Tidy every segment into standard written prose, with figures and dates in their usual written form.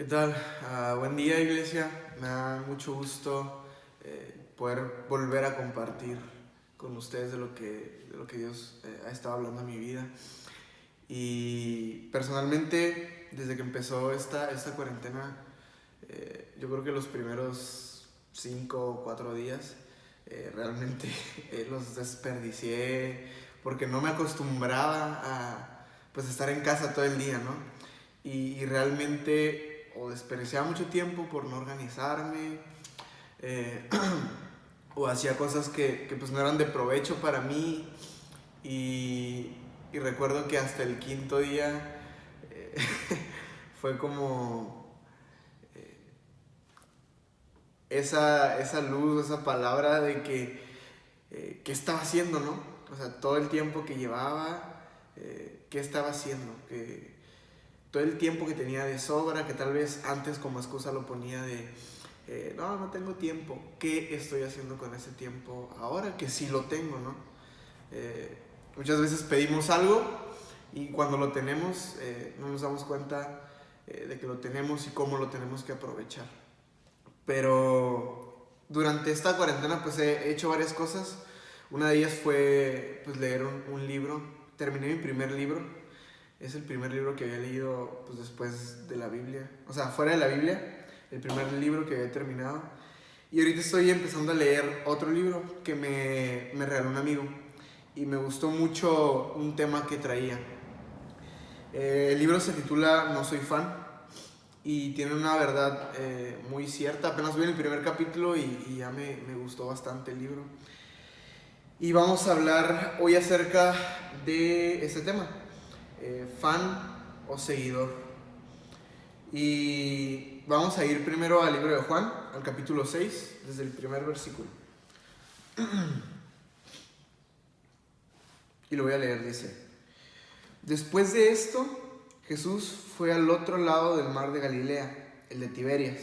¿Qué tal? Buen día, iglesia. Me da mucho gusto poder volver a compartir con ustedes de lo que Dios ha estado hablando en mi vida. Y personalmente, desde que empezó esta cuarentena, yo creo que los primeros 5 o 4 días realmente los desperdicié porque no me acostumbraba a pues, estar en casa todo el día, ¿no? Y realmente o desperdiciaba mucho tiempo por no organizarme, eh, o hacía cosas que pues no eran de provecho para mí. Y recuerdo que hasta el quinto día eh, fue como esa luz, esa palabra de que qué estaba haciendo, ¿no? O sea, todo el tiempo que llevaba, qué estaba haciendo, que todo el tiempo que tenía de sobra, que tal vez antes como excusa lo ponía de no tengo tiempo. ¿Qué estoy haciendo con ese tiempo ahora que sí lo tengo, no? Muchas veces pedimos algo y cuando lo tenemos no nos damos cuenta de que lo tenemos y cómo lo tenemos que aprovechar. Pero durante esta cuarentena pues he hecho varias cosas. Una de ellas fue pues leer un libro. Terminé mi primer libro. Es el primer libro que había leído pues, después de la Biblia. O sea, fuera de la Biblia, el primer libro que había terminado. Y ahorita estoy empezando a leer otro libro que me regaló un amigo. Y me gustó mucho un tema que traía. El libro se titula No soy fan. Y tiene una verdad muy cierta. Apenas voy en el primer capítulo y ya me gustó bastante el libro. Y vamos a hablar hoy acerca de este tema. Fan o seguidor. Y vamos a ir primero al libro de Juan, al capítulo 6, desde el primer versículo. Y lo voy a leer, dice: Después de esto, Jesús fue al otro lado del mar de Galilea, el de Tiberias,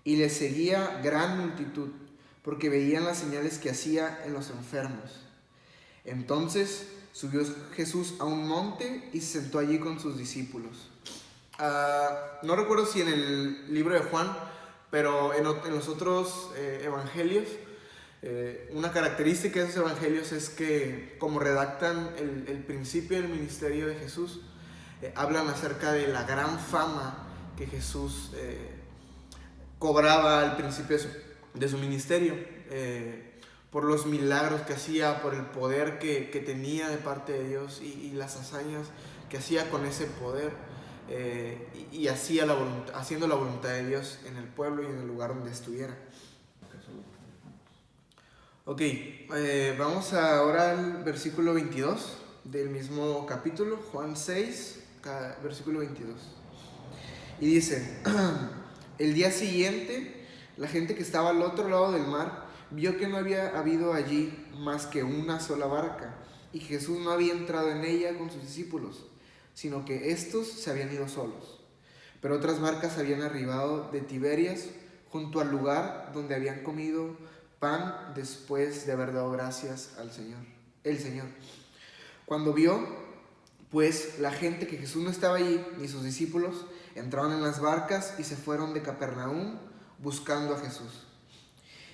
y le seguía gran multitud, porque veían las señales que hacía en los enfermos. Entonces subió Jesús a un monte y se sentó allí con sus discípulos. No recuerdo si en el libro de Juan, pero en los otros evangelios, una característica de esos evangelios es que como redactan el principio del ministerio de Jesús, hablan acerca de la gran fama que Jesús cobraba al principio de su ministerio, por los milagros que hacía, por el poder que tenía de parte de Dios y las hazañas que hacía con ese poder, y hacía haciendo la voluntad de Dios en el pueblo y en el lugar donde estuviera. Ok, vamos ahora al versículo 22 del mismo capítulo, Juan 6, versículo 22. Y dice: El día siguiente, la gente que estaba al otro lado del mar vio que no había habido allí más que una sola barca, y Jesús no había entrado en ella con sus discípulos, sino que éstos se habían ido solos. Pero otras barcas habían arribado de Tiberias junto al lugar donde habían comido pan después de haber dado gracias al Señor, el Señor. Cuando vio, pues, la gente que Jesús no estaba allí, ni sus discípulos, entraron en las barcas y se fueron de Capernaum buscando a Jesús.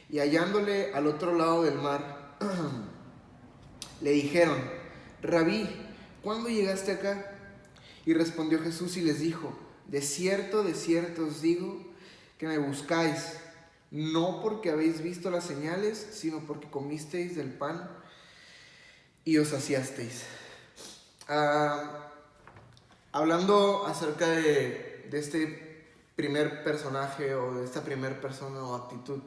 Y hallándole al otro lado del mar, le dijeron: Rabí, ¿cuándo llegaste acá? Y respondió Jesús y les dijo: de cierto os digo que me buscáis, no porque habéis visto las señales, sino porque comisteis del pan y os saciasteis. Hablando acerca de este primer personaje o de esta primer persona o actitud,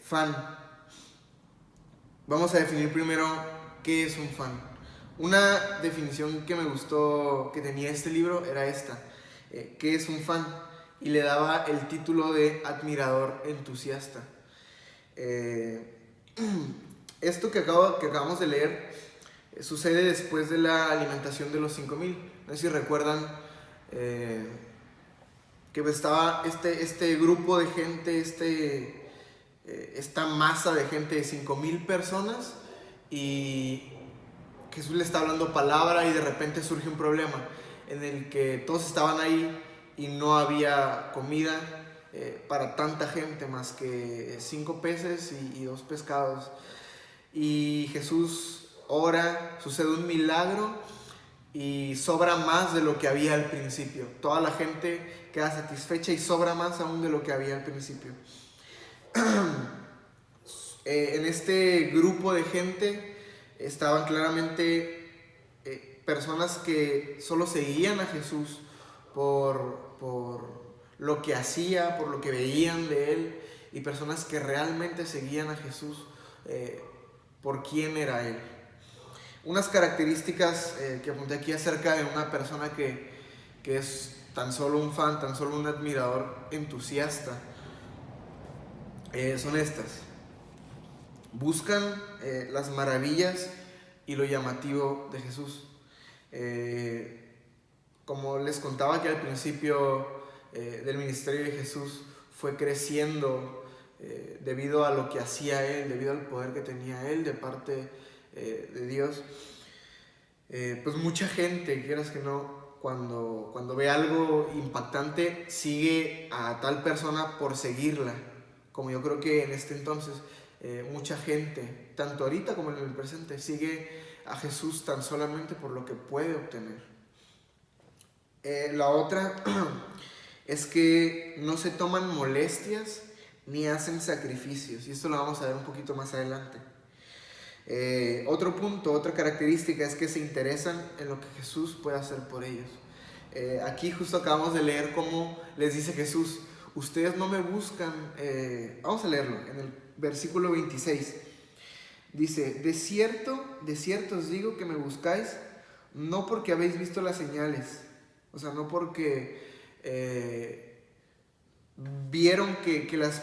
fan, vamos a definir primero qué es un fan. Una definición que me gustó que tenía este libro era esta: ¿qué es un fan? Y le daba el título de admirador entusiasta. Esto que acabamos de leer sucede después de la alimentación de los 5,000. No sé si recuerdan que estaba este grupo de gente, esta masa de gente de 5,000 personas, y Jesús le está hablando palabra y de repente surge un problema en el que todos estaban ahí y no había comida para tanta gente más que 5 peces y 2 pescados. Y Jesús ora, sucede un milagro y sobra más de lo que había al principio. Toda la gente queda satisfecha y sobra más aún de lo que había al principio. En este grupo de gente estaban claramente personas que solo seguían a Jesús por lo que hacía, por lo que veían de él, y personas que realmente seguían a Jesús por quién era él. Unas características que apunté aquí acerca de una persona que es tan solo un fan, tan solo un admirador entusiasta, son estas. Buscan las maravillas y lo llamativo de Jesús. Como les contaba que al principio del ministerio de Jesús fue creciendo debido a lo que hacía él, debido al poder que tenía él de parte de Dios. Pues mucha gente, quieras que no, cuando ve algo impactante, sigue a tal persona por seguirla. Como yo creo que en este entonces mucha gente, tanto ahorita como en el presente, sigue a Jesús tan solamente por lo que puede obtener. La otra es que no se toman molestias ni hacen sacrificios, y esto lo vamos a ver un poquito más adelante. Otro punto, otra característica es que se interesan en lo que Jesús puede hacer por ellos. Aquí justo acabamos de leer cómo les dice Jesús: ustedes no me buscan. Vamos a leerlo en el versículo 26. Dice: de cierto os digo que me buscáis, no porque habéis visto las señales, o sea, no porque vieron que las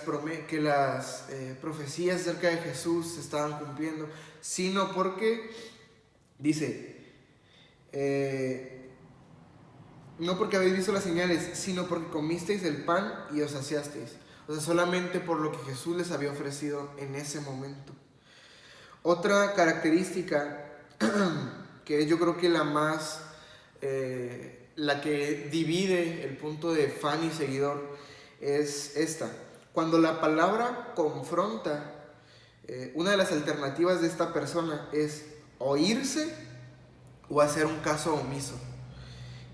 profecías acerca de Jesús se estaban cumpliendo, sino porque, dice, no porque habéis visto las señales, sino porque comisteis el pan y os saciasteis. O sea, solamente por lo que Jesús les había ofrecido en ese momento. Otra característica que yo creo que la que divide el punto de fan y seguidor es esta. Cuando la palabra confronta, una de las alternativas de esta persona es o irse o hacer un caso omiso.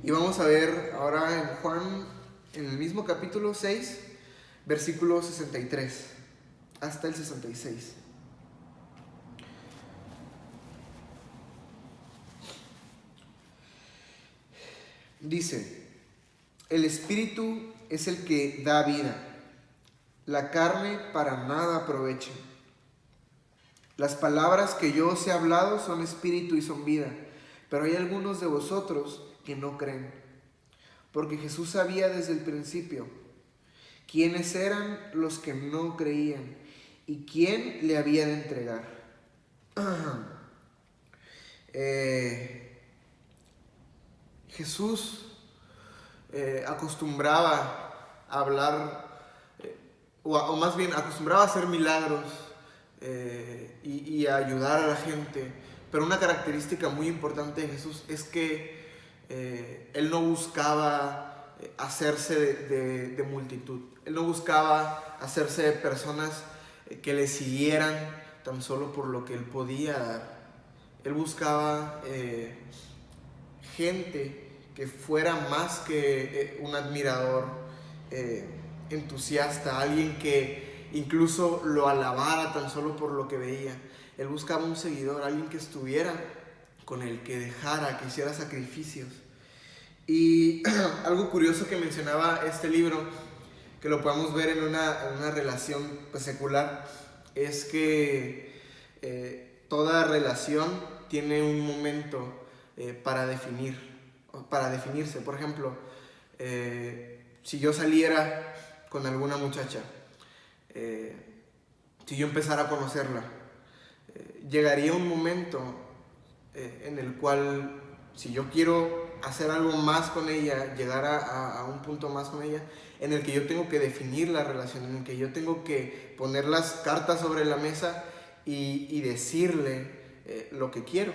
Y vamos a ver ahora en Juan, en el mismo capítulo 6, versículo 63 hasta el 66. Dice: el espíritu es el que da vida, la carne para nada aprovecha. Las palabras que yo os he hablado son espíritu y son vida, pero hay algunos de vosotros que no creen. Porque Jesús sabía desde el principio quiénes eran los que no creían y quién le había de entregar. Jesús acostumbraba a hablar, o más bien acostumbraba a hacer milagros y a ayudar a la gente. Pero una característica muy importante de Jesús es que él no buscaba hacerse de multitud. Él no buscaba hacerse de personas que le siguieran tan solo por lo que él podía dar. Él buscaba gente que fuera más que un admirador entusiasta, alguien que incluso lo alabara tan solo por lo que veía. Él buscaba un seguidor, alguien que estuviera con él, que dejara, que hiciera sacrificios. Y algo curioso que mencionaba este libro, que lo podemos ver en una relación pues, secular, es que toda relación tiene un momento para definirse. Por ejemplo, si yo saliera con alguna muchacha, si yo empezara a conocerla, llegaría un momento en el cual, si yo quiero hacer algo más con ella, llegar a un punto más con ella, en el que yo tengo que definir la relación, en el que yo tengo que poner las cartas sobre la mesa y decirle lo que quiero.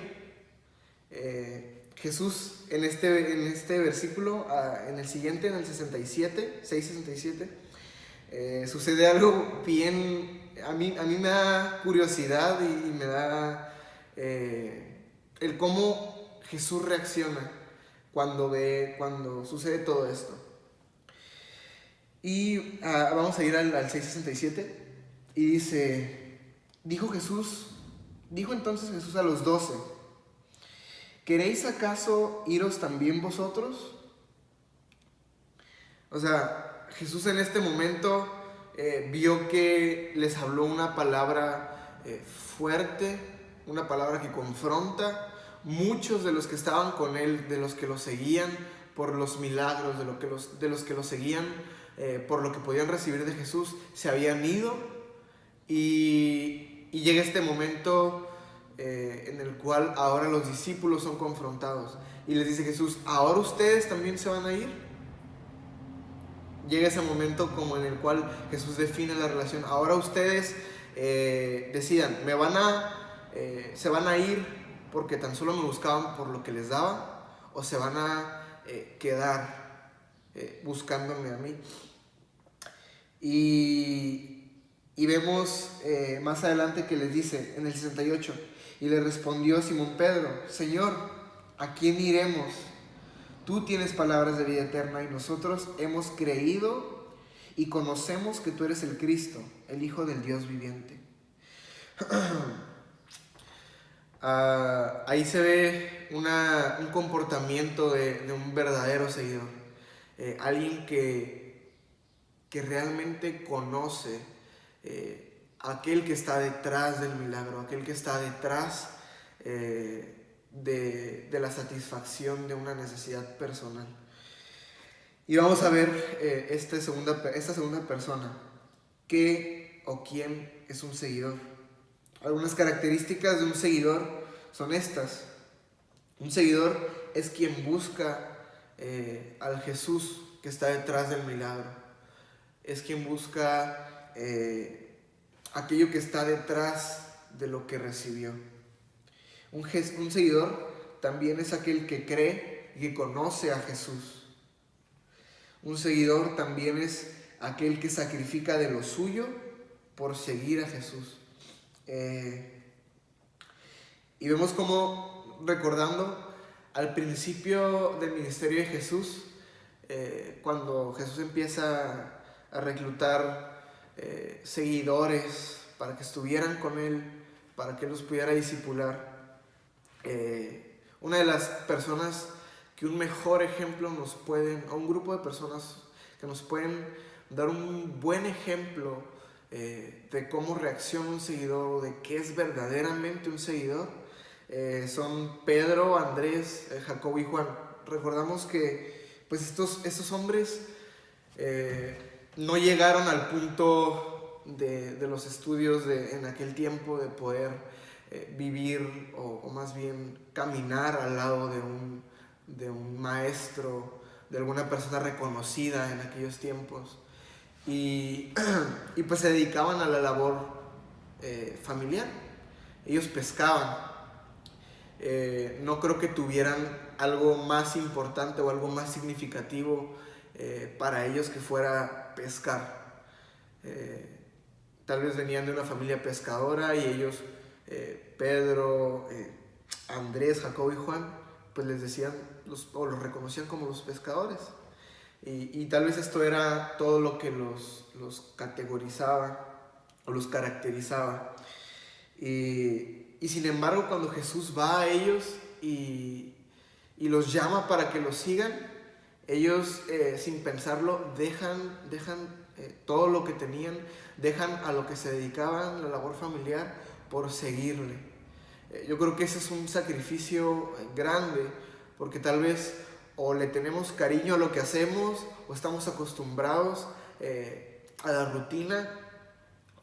Jesús en este versículo, en el siguiente, en el 6:67, sucede algo bien, a mí me da curiosidad y me da el cómo Jesús reacciona cuando sucede todo esto. Y vamos a ir al 6:67 y dice, dijo entonces Jesús a los 12, ¿queréis acaso iros también vosotros? O sea, Jesús en este momento vio que les habló una palabra fuerte, una palabra que confronta. Muchos de los que estaban con él, de los que lo seguían por los milagros, de los que lo seguían por lo que podían recibir de Jesús, se habían ido. Y llega este momento en el cual ahora los discípulos son confrontados. Y les dice Jesús, ¿ahora ustedes también se van a ir? Llega ese momento como en el cual Jesús define la relación. Ahora ustedes decidan, se van a ir porque tan solo me buscaban por lo que les daba, o se van a quedar buscándome a mí. Y vemos más adelante que les dice en el 68, y le respondió Simón Pedro, Señor, ¿a quién iremos? Tú tienes palabras de vida eterna y nosotros hemos creído y conocemos que tú eres el Cristo, el Hijo del Dios viviente. Ahí se ve un comportamiento de un verdadero seguidor. Alguien que realmente conoce aquel que está detrás del milagro, aquel que está detrás de la satisfacción de una necesidad personal. Y vamos a ver esta segunda persona, ¿qué o quién es un seguidor? Algunas características de un seguidor son estas. Un seguidor es quien busca al Jesús que está detrás del milagro. Es quien busca aquello que está detrás de lo que recibió. Un seguidor también es aquel que cree y que conoce a Jesús. Un seguidor también es aquel que sacrifica de lo suyo por seguir a Jesús. Y vemos como, recordando al principio del ministerio de Jesús, cuando Jesús empieza a reclutar seguidores para que estuvieran con él, para que los pudiera discipular, una de las personas que un mejor ejemplo un grupo de personas que nos pueden dar un buen ejemplo de cómo reacciona un seguidor, de qué es verdaderamente un seguidor, son Pedro, Andrés, Jacobo y Juan. Recordamos que pues estos hombres no llegaron al punto de los estudios en aquel tiempo de poder vivir o más bien caminar al lado de un maestro, de alguna persona reconocida en aquellos tiempos, y pues se dedicaban a la labor familiar. Ellos pescaban. No creo que tuvieran algo más importante o algo más significativo para ellos que fuera pescar. Tal vez venían de una familia pescadora y ellos, Pedro, Andrés, Jacobo y Juan, pues les decían o los reconocían como los pescadores. Y tal vez esto era todo lo que los categorizaba o los caracterizaba. Y sin embargo, cuando Jesús va a ellos y los llama para que los sigan, ellos sin pensarlo dejan todo lo que tenían, dejan a lo que se dedicaban, la labor familiar, por seguirle. Yo creo que ese es un sacrificio grande, porque tal vez o le tenemos cariño a lo que hacemos, o estamos acostumbrados a la rutina,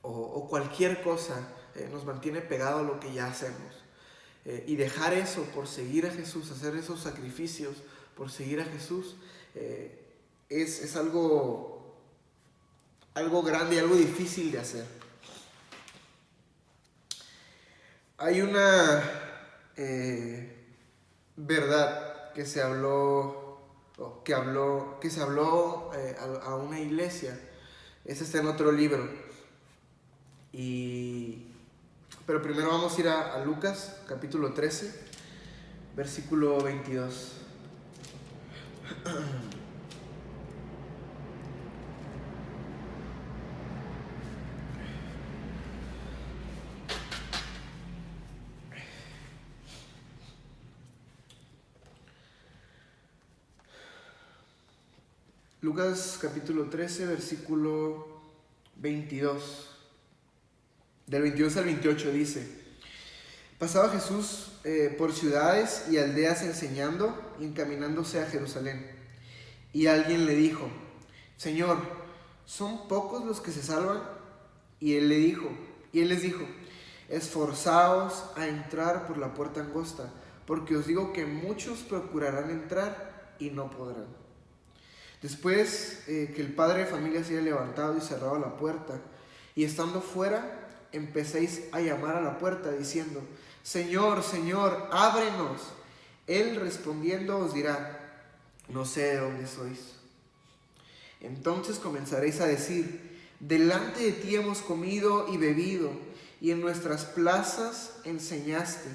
o cualquier cosa nos mantiene pegado a lo que ya hacemos. Y dejar eso por seguir a Jesús, hacer esos sacrificios por seguir a Jesús, es algo grande y algo difícil de hacer. Hay una verdad que se habló, que se habló a una iglesia. Ese está en otro libro. Pero primero vamos a ir a Lucas, capítulo 13, versículo 22. Lucas capítulo 13, versículo 22. Del 22 al 28 dice: Pasaba Jesús por ciudades y aldeas enseñando y encaminándose a Jerusalén. Y alguien le dijo: Señor, ¿son pocos los que se salvan? Y él les dijo: Esforzaos a entrar por la puerta angosta, porque os digo que muchos procurarán entrar y no podrán. Después que el padre de familia se haya levantado y cerrado la puerta, y estando fuera, empecéis a llamar a la puerta diciendo: Señor, Señor, ábrenos. Él respondiendo os dirá: no sé de dónde sois. Entonces comenzaréis a decir: delante de ti hemos comido y bebido, y en nuestras plazas enseñaste.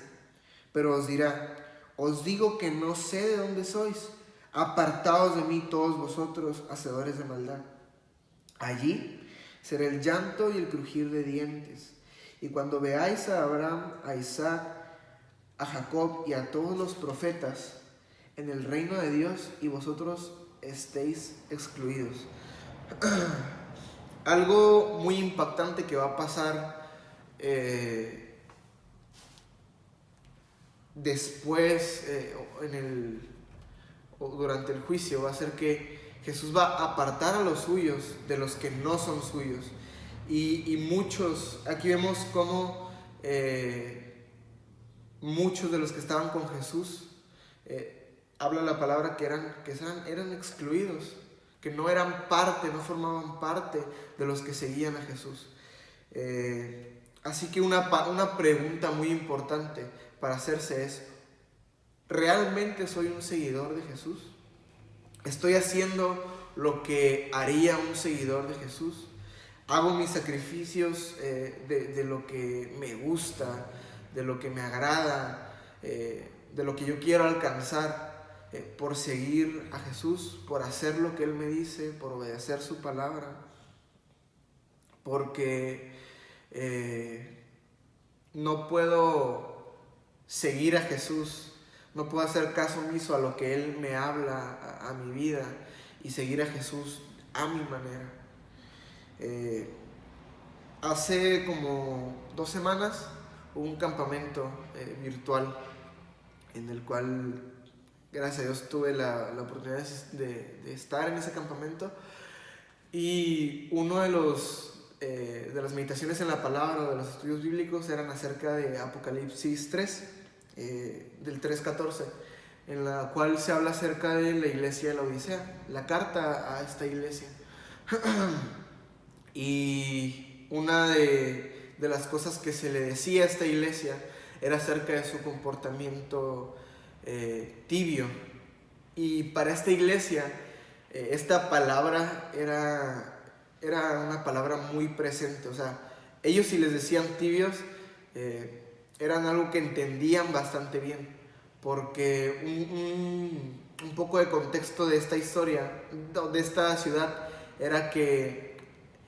Pero os dirá: os digo que no sé de dónde sois. Apartaos de mí todos vosotros, hacedores de maldad. Allí será el llanto y el crujir de dientes. Y cuando veáis a Abraham, a Isaac, a Jacob y a todos los profetas en el reino de Dios, y vosotros estéis excluidos. Algo muy impactante que va a pasar después, durante el juicio, va a ser que Jesús va a apartar a los suyos de los que no son suyos. Y muchos, aquí vemos cómo muchos de los que estaban con Jesús, habla la palabra que eran excluidos, que no eran parte, no formaban parte de los que seguían a Jesús. Así que una pregunta muy importante para hacerse es: ¿realmente soy un seguidor de Jesús? ¿Estoy haciendo lo que haría un seguidor de Jesús? ¿Hago mis sacrificios de lo que me gusta, de lo que me agrada, de lo que yo quiero alcanzar, por seguir a Jesús, por hacer lo que Él me dice, por obedecer su palabra? Porque no puedo seguir a Jesús, no puedo hacer caso omiso a lo que Él me habla a mi vida y seguir a Jesús a mi manera. Hace como 2 semanas hubo un campamento virtual en el cual, gracias a Dios, tuve la oportunidad de estar en ese campamento. Y uno de las meditaciones en la palabra o de los estudios bíblicos eran acerca de Apocalipsis 3, del 3:14, en la cual se habla acerca de la iglesia de la Odisea, la carta a esta iglesia. Y una de las cosas que se le decía a esta iglesia era acerca de su comportamiento tibio. Y para esta iglesia, esta palabra era una palabra muy presente. O sea, ellos, si les decían tibios, eran algo que entendían bastante bien, porque un poco de contexto de esta historia, de esta ciudad, era que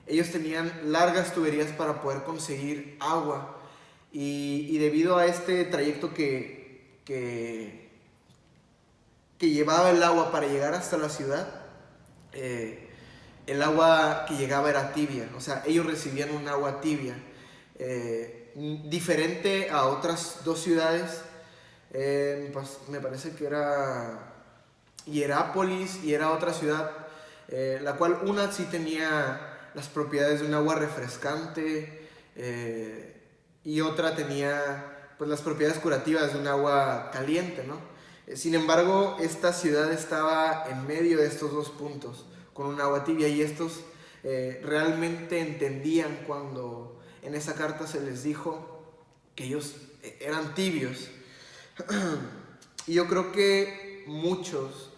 ellos tenían largas tuberías para poder conseguir agua, y debido a este trayecto que llevaba el agua para llegar hasta la ciudad, el agua que llegaba era tibia. O sea, ellos recibían un agua tibia, diferente a otras 2 ciudades. Pues me parece que era Hierápolis y era otra ciudad, la cual una sí tenía las propiedades de un agua refrescante, y otra tenía pues las propiedades curativas de un agua caliente, ¿no? Sin embargo, esta ciudad estaba en medio de estos 2 puntos, con un agua tibia, y estos realmente entendían cuando en esa carta se les dijo que ellos eran tibios. Y yo creo que muchos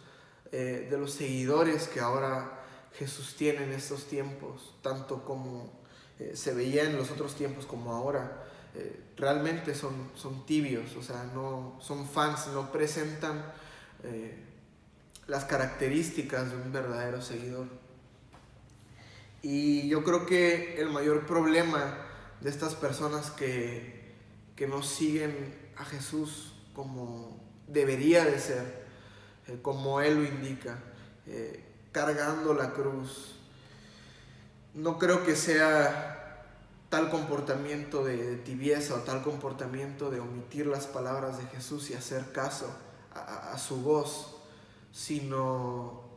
de los seguidores que ahora Jesús tiene en estos tiempos, tanto como se veía en los otros tiempos como ahora, realmente son tibios, o sea, no son fans, no presentan las características de un verdadero seguidor. Y yo creo que el mayor problema de estas personas que no siguen a Jesús como debería de ser, como Él lo indica, cargando la cruz, no creo que sea tal comportamiento de tibieza o tal comportamiento de omitir las palabras de Jesús y hacer caso a su voz, sino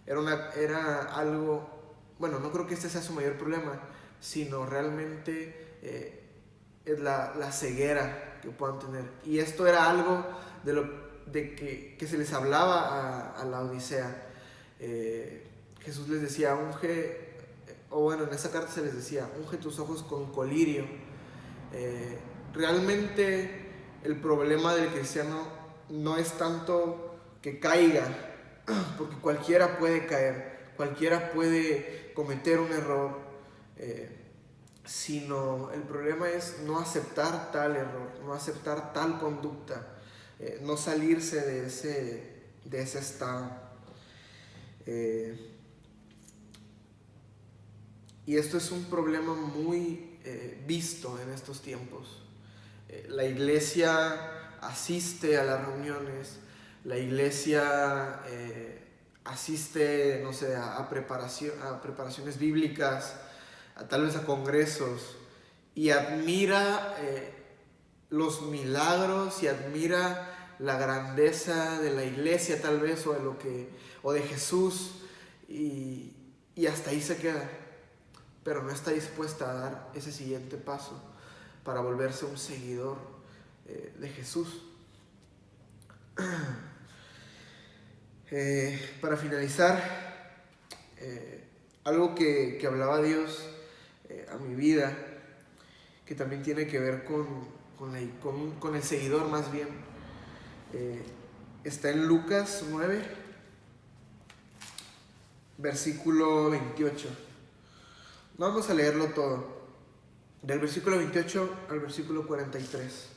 era algo, bueno, no creo que este sea su mayor problema, sino realmente es la ceguera que puedan tener. Y esto era algo de que se les hablaba a la Odisea. Jesús les decía, unge, o bueno, en esa carta se les decía, unge tus ojos con colirio. Realmente el problema del cristiano no es tanto que caiga, porque cualquiera puede caer, cualquiera puede cometer un error, sino el problema es no aceptar tal error, no aceptar tal conducta, no salirse de ese estado. Y esto es un problema muy visto en estos tiempos. La iglesia asiste a las reuniones, la iglesia asiste, no sé, a preparaciones bíblicas, tal vez a congresos, y admira los milagros y admira la grandeza de la iglesia tal vez, o de Jesús, y hasta ahí se queda, pero no está dispuesta a dar ese siguiente paso para volverse un seguidor de Jesús. Para finalizar, algo que hablaba Dios a mi vida, que también tiene que ver con el seguidor más bien, está en Lucas 9, versículo 28. Vamos a leerlo todo, del versículo 28 al versículo 43.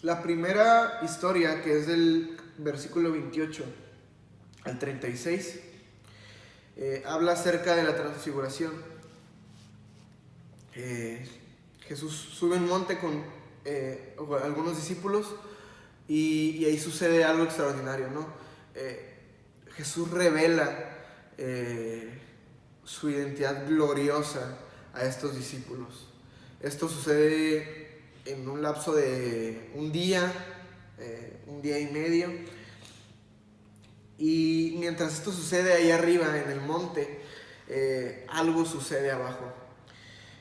La primera historia, que es del versículo 28 al 36, habla acerca de la transfiguración. Jesús sube un monte con algunos discípulos y ahí sucede algo extraordinario, ¿no? Jesús revela su identidad gloriosa a estos discípulos. Esto sucede en un lapso de un día y medio. Y mientras esto sucede ahí arriba en el monte, algo sucede abajo.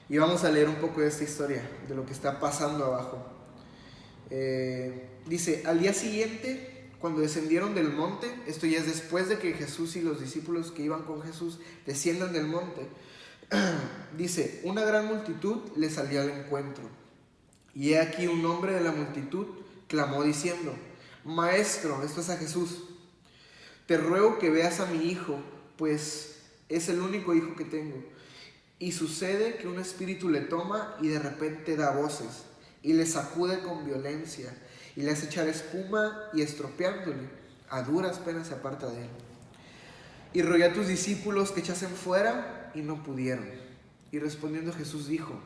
Y vamos a leer un poco de esta historia, de lo que está pasando abajo. Dice, al día siguiente, cuando descendieron del monte, esto ya es después de que Jesús y los discípulos que iban con Jesús desciendan del monte, dice, una gran multitud le salió al encuentro. Y he aquí un hombre de la multitud clamó diciendo, Maestro, esto es a Jesús, te ruego que veas a mi hijo, pues es el único hijo que tengo. Y sucede que un espíritu le toma y de repente da voces, y le sacude con violencia, y le hace echar espuma, y estropeándole, a duras penas se aparta de él. Y rogué a tus discípulos que echasen fuera, y no pudieron. Y respondiendo Jesús dijo,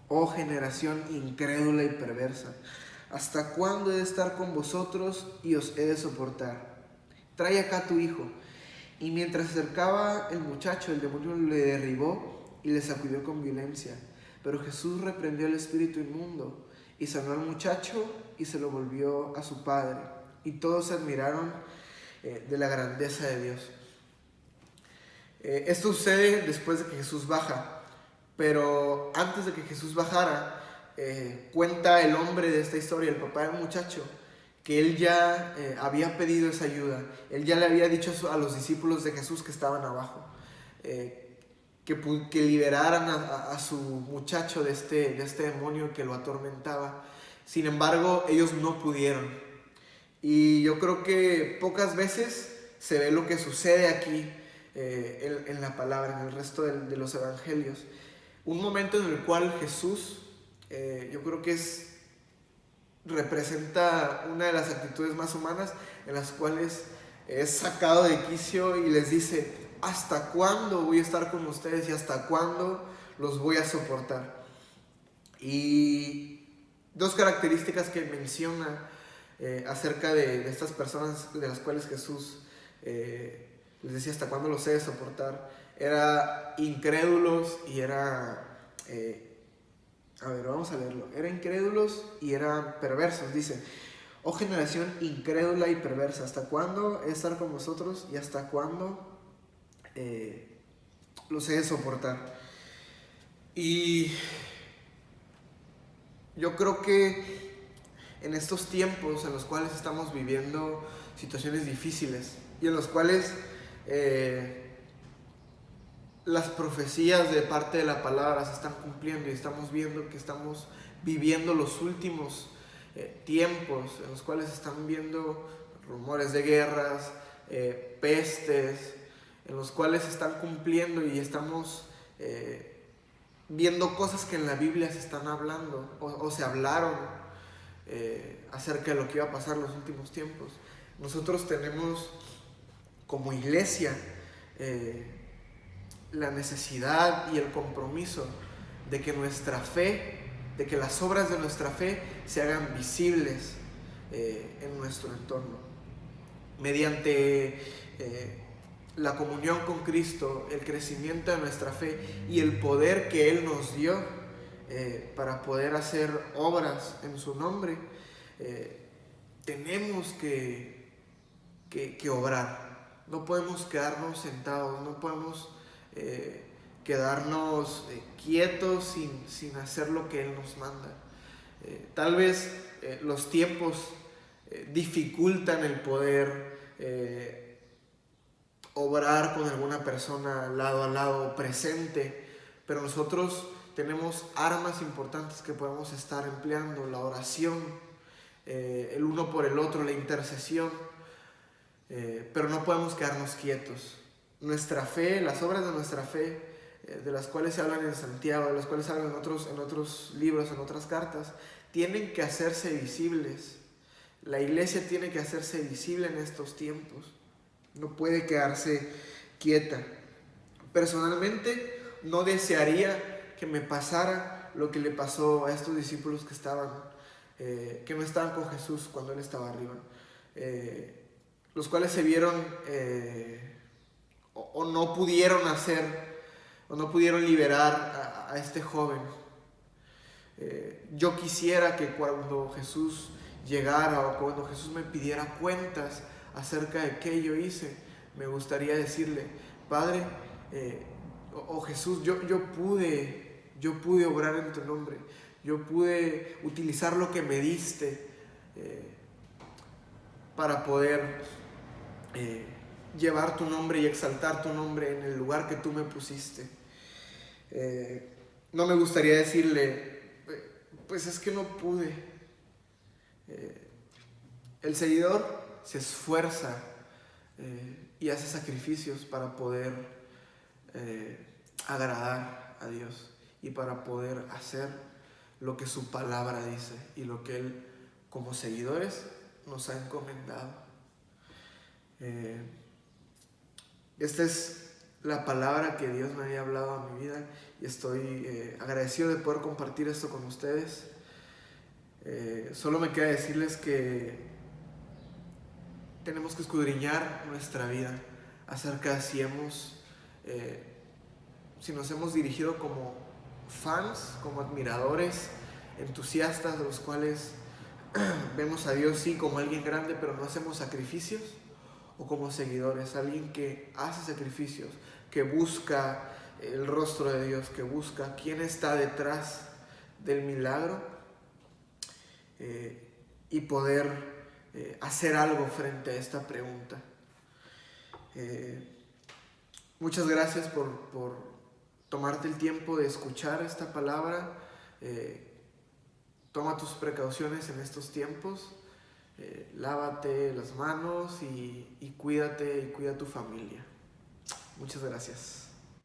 oh generación incrédula y perversa, ¿hasta cuándo he de estar con vosotros y os he de soportar? Trae acá a tu hijo. Y mientras se acercaba el muchacho, el demonio le derribó y le sacudió con violencia. Pero Jesús reprendió al espíritu inmundo y sanó al muchacho y se lo volvió a su padre. Y todos se admiraron de la grandeza de Dios. Esto sucede después de que Jesús baja, pero antes de que Jesús bajara, cuenta el hombre de esta historia, el papá del muchacho, que él ya había pedido esa ayuda. Él ya le había dicho a los discípulos de Jesús que estaban abajo, que liberaran a su muchacho de este demonio que lo atormentaba. Sin embargo, ellos no pudieron. Y yo creo que pocas veces se ve lo que sucede aquí en la palabra, en el resto de los evangelios. Un momento en el cual Jesús, yo creo que representa una de las actitudes más humanas, en las cuales es sacado de quicio y les dice: ¿hasta cuándo voy a estar con ustedes y hasta cuándo los voy a soportar? Y dos características que menciona acerca de estas personas de las cuales Jesús les decía hasta cuándo los he de soportar, era incrédulos y era vamos a leerlo. Era incrédulos y eran perversos. Dice: oh generación incrédula y perversa, ¿hasta cuándo he de estar con vosotros y hasta cuándo los he de soportar? Y yo creo que en estos tiempos en los cuales estamos viviendo situaciones difíciles y en los cuales las profecías de parte de la palabra se están cumpliendo y estamos viendo que estamos viviendo los últimos tiempos en los cuales se están viendo rumores de guerras, pestes, en los cuales se están cumpliendo y estamos viendo cosas que en la Biblia se están hablando o se hablaron acerca de lo que iba a pasar en los últimos tiempos. Nosotros tenemos como iglesia la necesidad y el compromiso de que nuestra fe, de que las obras de nuestra fe se hagan visibles en nuestro entorno. Mediante la comunión con Cristo, el crecimiento de nuestra fe y el poder que Él nos dio para poder hacer obras en su nombre, tenemos que obrar. No podemos quedarnos sentados, no podemos quedarnos quietos sin hacer lo que Él nos manda. Tal vez los tiempos dificultan el poder obrar con alguna persona lado a lado, presente, pero nosotros tenemos armas importantes que podemos estar empleando: la oración, el uno por el otro, la intercesión, pero no podemos quedarnos quietos. Nuestra fe, las obras de nuestra fe, de las cuales se hablan en Santiago, de las cuales se hablan en otros libros, en otras cartas, tienen que hacerse visibles. La iglesia tiene que hacerse visible en estos tiempos. No puede quedarse quieta. Personalmente, no desearía que me pasara lo que le pasó a estos discípulos que no estaban con Jesús cuando Él estaba arriba. Los cuales se vieron o no pudieron hacer, o no pudieron liberar a este joven. Yo quisiera que cuando Jesús llegara o cuando Jesús me pidiera cuentas acerca de qué yo hice, me gustaría decirle: Padre, Jesús, yo pude obrar en tu nombre, yo pude utilizar lo que me diste para poder llevar tu nombre y exaltar tu nombre en el lugar que tú me pusiste. No me gustaría decirle: pues es que no pude. El seguidor se esfuerza y hace sacrificios para poder agradar a Dios y para poder hacer lo que su palabra dice y lo que Él, como seguidores, nos ha encomendado. Esta es la palabra que Dios me había hablado a mi vida y estoy agradecido de poder compartir esto con ustedes. Solo me queda decirles que tenemos que escudriñar nuestra vida acerca de si nos hemos dirigido como fans, como admiradores, entusiastas, de los cuales vemos a Dios sí como alguien grande, pero no hacemos sacrificios, o como seguidores, alguien que hace sacrificios, que busca el rostro de Dios, que busca quién está detrás del milagro y poder hacer algo frente a esta pregunta. Muchas gracias por tomarte el tiempo de escuchar esta palabra. toma tus precauciones en estos tiempos. Lávate las manos y cuídate y cuida a tu familia. Muchas gracias.